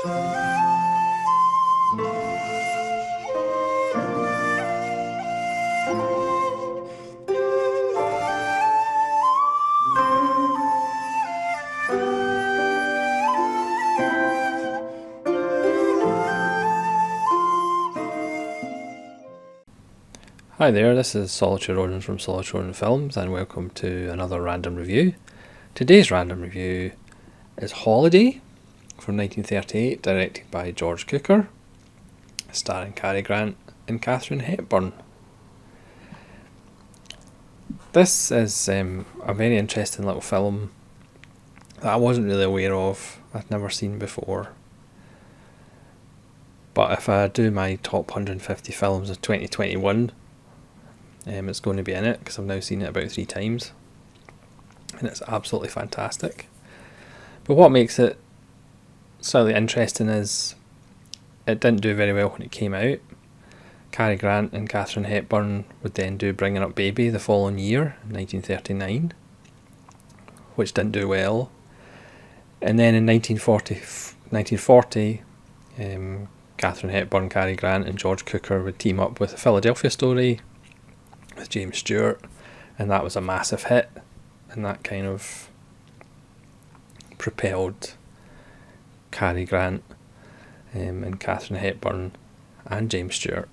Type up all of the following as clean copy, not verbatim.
Hi there, this is Solitary Rodent from Solitary Rodent Films, and welcome to another random review. Today's random review is Holiday from 1938, directed by George Cukor, starring Cary Grant and Katherine Hepburn. This is a very interesting little film that I wasn't really aware of, I'd never seen before. But if I do my top 150 films of 2021, it's going to be in it because I've now seen it about 3 times and it's absolutely fantastic. But what makes it slightly interesting is it didn't do very well when it came out. Cary Grant and Katherine Hepburn would then do Bringing Up Baby the following year, 1939, which didn't do well. And then in 1940, Katherine Hepburn, Cary Grant and George Cukor would team up with the Philadelphia Story with James Stewart, and that was a massive hit, and that kind of propelled Cary Grant and Katherine Hepburn and James Stewart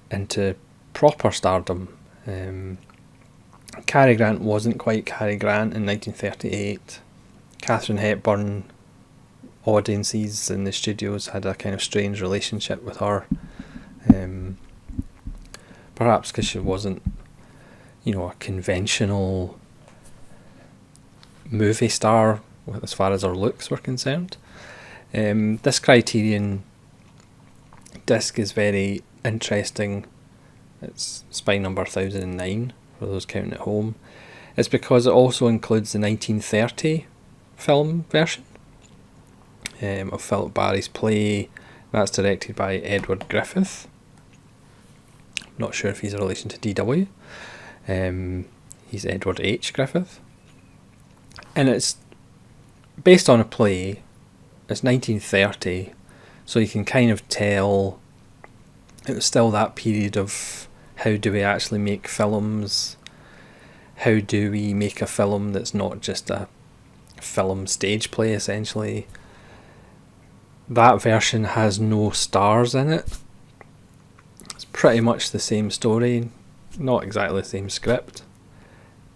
into proper stardom. Cary Grant wasn't quite Cary Grant in 1938. Katherine Hepburn, audiences in the studios had a kind of strange relationship with her. Perhaps because she wasn't, a conventional movie star as far as her looks were concerned. This Criterion disc is very interesting. It's spine number 1009 for those counting at home. It's because it also includes the 1930 film version of Philip Barry's play. That's directed by Edward Griffith. Not sure if he's a relation to D.W. He's Edward H. Griffith. And it's based on a play. It's 1930, so you can kind of tell it was still that period of how do we actually make films? How do we make a film that's not just a film stage play, essentially? That version has no stars in it. Pretty much the same story, not exactly the same script,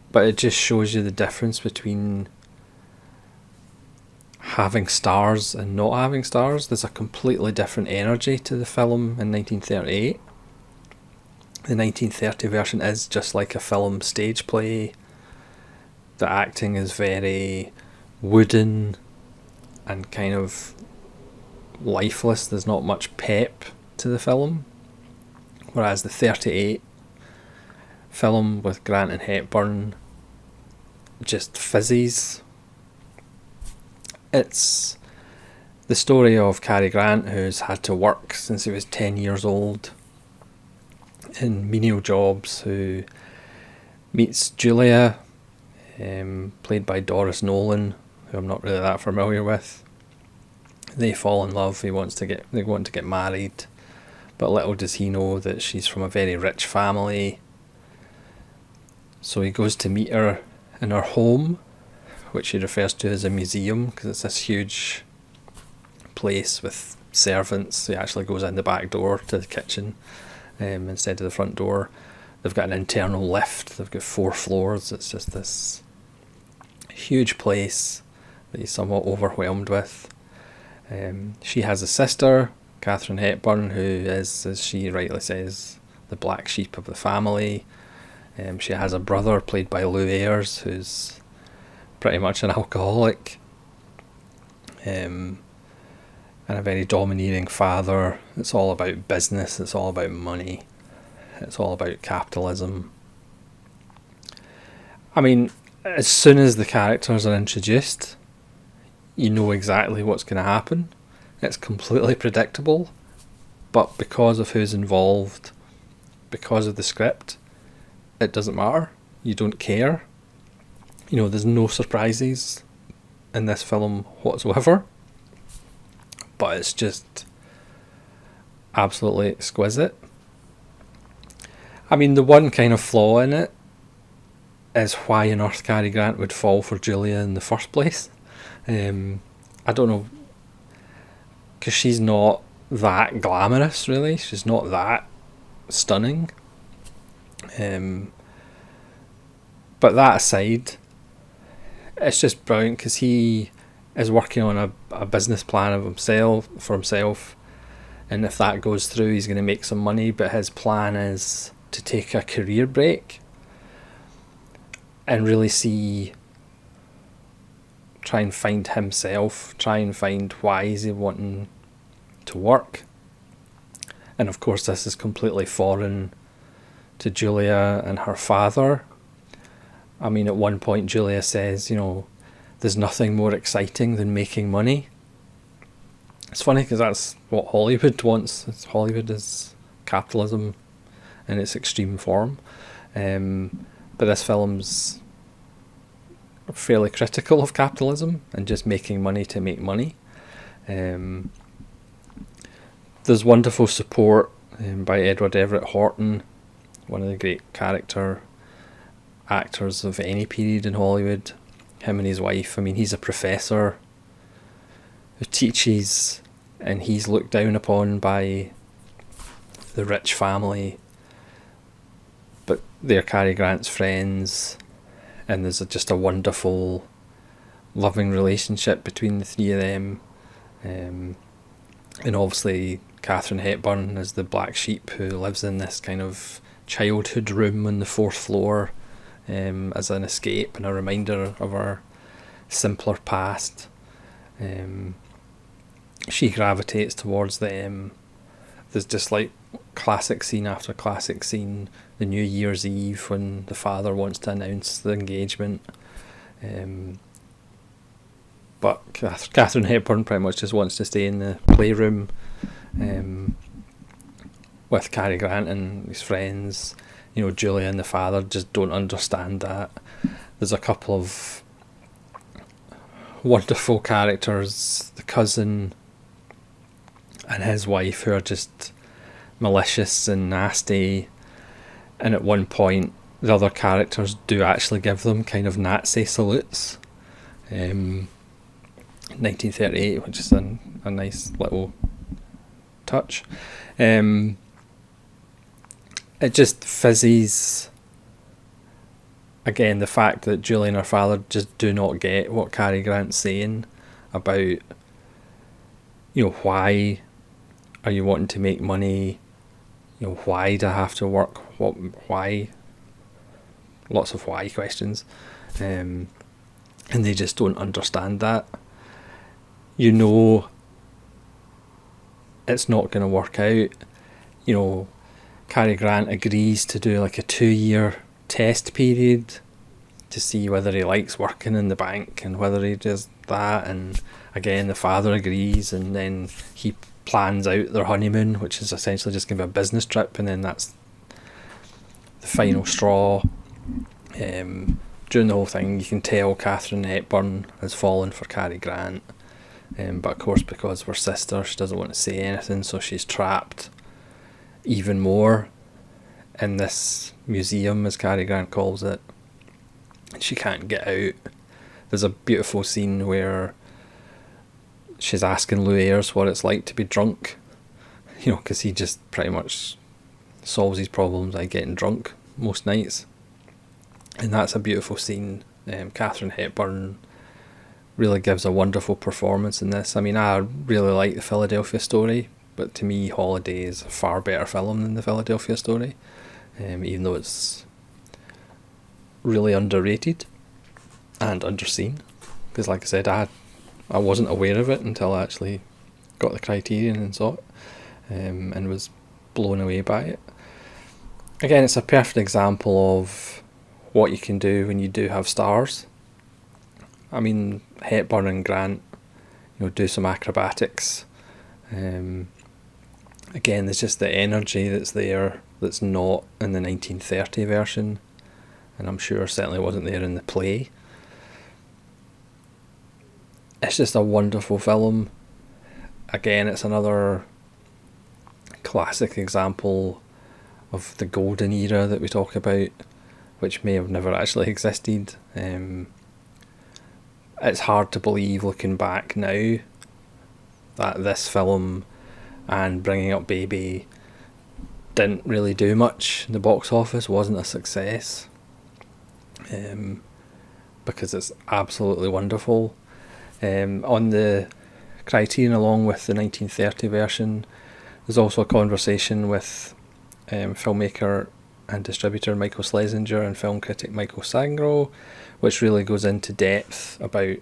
but it just shows you the difference between having stars and not having stars. There's a completely different energy to the film in 1938. The 1930 version is just like a film stage play. The acting is very wooden and kind of lifeless. There's not much pep to the film. Whereas the 38 film with Grant and Hepburn just fizzes. It's the story of Cary Grant, who's had to work since he was 10 years old in menial jobs, who meets Julia, played by Doris Nolan, who I'm not really that familiar with. They fall in love. They want to get married. But little does he know that she's from a very rich family. So he goes to meet her in her home, which he refers to as a museum, because it's this huge place with servants. He actually goes in the back door to the kitchen instead of the front door. They've got an internal lift. They've got 4 floors. It's just this huge place that he's somewhat overwhelmed with. She has a sister, Katherine Hepburn, who is, as she rightly says, the black sheep of the family. She has a brother played by Lou Ayres, who's pretty much an alcoholic, and a very domineering father. It's all about business, it's all about money, it's all about capitalism. I mean, as soon as the characters are introduced, you know exactly what's going to happen. It's completely predictable, but because of who's involved, because of the script, it doesn't matter. You don't care. There's no surprises in this film whatsoever. but it's just absolutely exquisite. I mean, the one kind of flaw in it is why on earth Cary Grant would fall for Julia in the first place. I don't know, because she's not that glamorous, really. She's not that stunning. But that aside, it's just brilliant because he is working on a business plan of himself, and if that goes through, he's going to make some money. But his plan is to take a career break and really try and find himself, try and find why is he wanting to work. And of course, this is completely foreign to Julia and her father. I mean, at one point, Julia says, there's nothing more exciting than making money. It's funny because that's what Hollywood wants. Hollywood is capitalism in its extreme form. But this film's fairly critical of capitalism and just making money to make money. There's wonderful support by Edward Everett Horton, one of the great character actors of any period in Hollywood. Him and his wife. I mean, he's a professor who teaches, and he's looked down upon by the rich family, but they're Cary Grant's friends, and there's just a wonderful, loving relationship between the three of them. And obviously Katherine Hepburn is the black sheep who lives in this kind of childhood room on the 4th floor, as an escape and a reminder of her simpler past. She gravitates towards them. There's just like classic scene after classic scene. The New Year's Eve when the father wants to announce the engagement. But Katherine Hepburn pretty much just wants to stay in the playroom with Cary Grant and his friends. Julia and the father just don't understand that. There's a couple of wonderful characters, the cousin and his wife, who are just malicious and nasty, and at one point the other characters do actually give them kind of Nazi salutes. 1938, which is a nice little touch. It just fizzes. Again, the fact that Julie and her father just do not get what Cary Grant's saying about, why are you wanting to make money? Why do I have to work? Why? Lots of why questions. And they just don't understand that. It's not going to work out. Cary Grant agrees to do like a 2-year test period to see whether he likes working in the bank and whether he does that. And again, the father agrees, and then he plans out their honeymoon, which is essentially just going to be a business trip, and then that's the final straw. During the whole thing, you can tell Katherine Hepburn has fallen for Cary Grant. But of course, because we're sisters, she doesn't want to say anything, so she's trapped even more in this museum, as Cary Grant calls it. She can't get out. There's a beautiful scene where she's asking Lou Ayres what it's like to be drunk, because he just pretty much solves his problems by getting drunk most nights. And that's a beautiful scene. Katherine Hepburn really gives a wonderful performance in this. I mean, I really like the Philadelphia Story, but to me, Holiday is a far better film than the Philadelphia Story, even though it's really underrated and underseen. Because, like I said, I wasn't aware of it until I actually got the Criterion and saw it, and was blown away by it. Again, it's a perfect example of what you can do when you do have stars. I mean, Hepburn and Grant, do some acrobatics. Again, there's just the energy that's there that's not in the 1930 version, and I'm sure certainly wasn't there in the play. It's just a wonderful film. again, it's another classic example of the golden era that we talk about, which may have never actually existed. It's hard to believe, looking back now, that this film and Bringing Up Baby didn't really do much. The box office wasn't a success, because it's absolutely wonderful. On the Criterion, along with the 1930 version, there's also a conversation with filmmaker and distributor Michael Schlesinger and film critic Michael Sangro, which really goes into depth about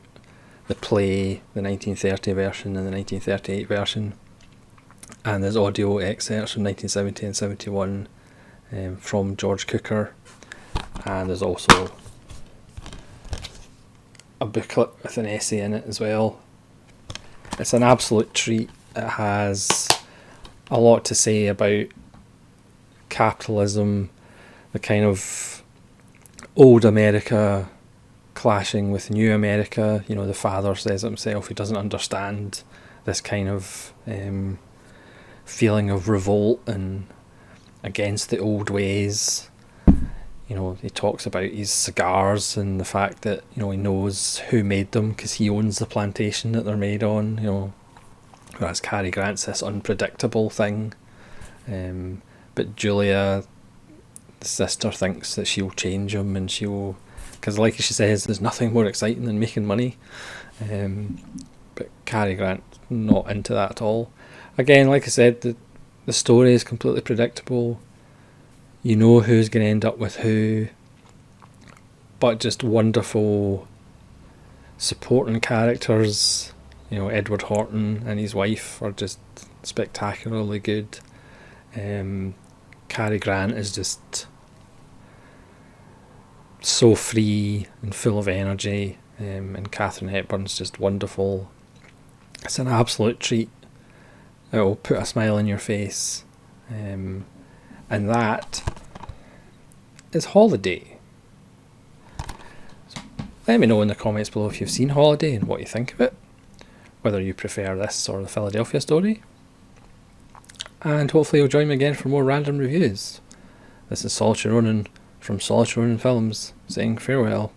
the play, the 1930 version and the 1938 version. And there's audio excerpts from 1970 and 71 from George Cukor. And there's also a booklet with an essay in it as well. It's an absolute treat. It has a lot to say about capitalism, the kind of old America clashing with new America. You know, the father says it himself, he doesn't understand this kind of feeling of revolt and against the old ways. You know, he talks about his cigars and the fact that, you know, he knows who made them because he owns the plantation that they're made on, you know, whereas Cary Grant's this unpredictable thing. But Julia, the sister, thinks that she'll change him, and she'll, because like she says, there's nothing more exciting than making money. But Cary Grant, not into that at all. Again, like I said, the story is completely predictable. You know who's going to end up with who, but just wonderful supporting characters. You know, Edward Horton and his wife are just spectacularly good. Cary Grant is just so free and full of energy, and Katherine Hepburn's just wonderful. It's an absolute treat. It will put a smile on your face, and that is Holiday. So let me know in the comments below if you've seen Holiday and what you think of it, whether you prefer this or the Philadelphia Story, and hopefully you'll join me again for more random reviews. This is Solitary Ronin from Solitary Ronin Films, saying farewell.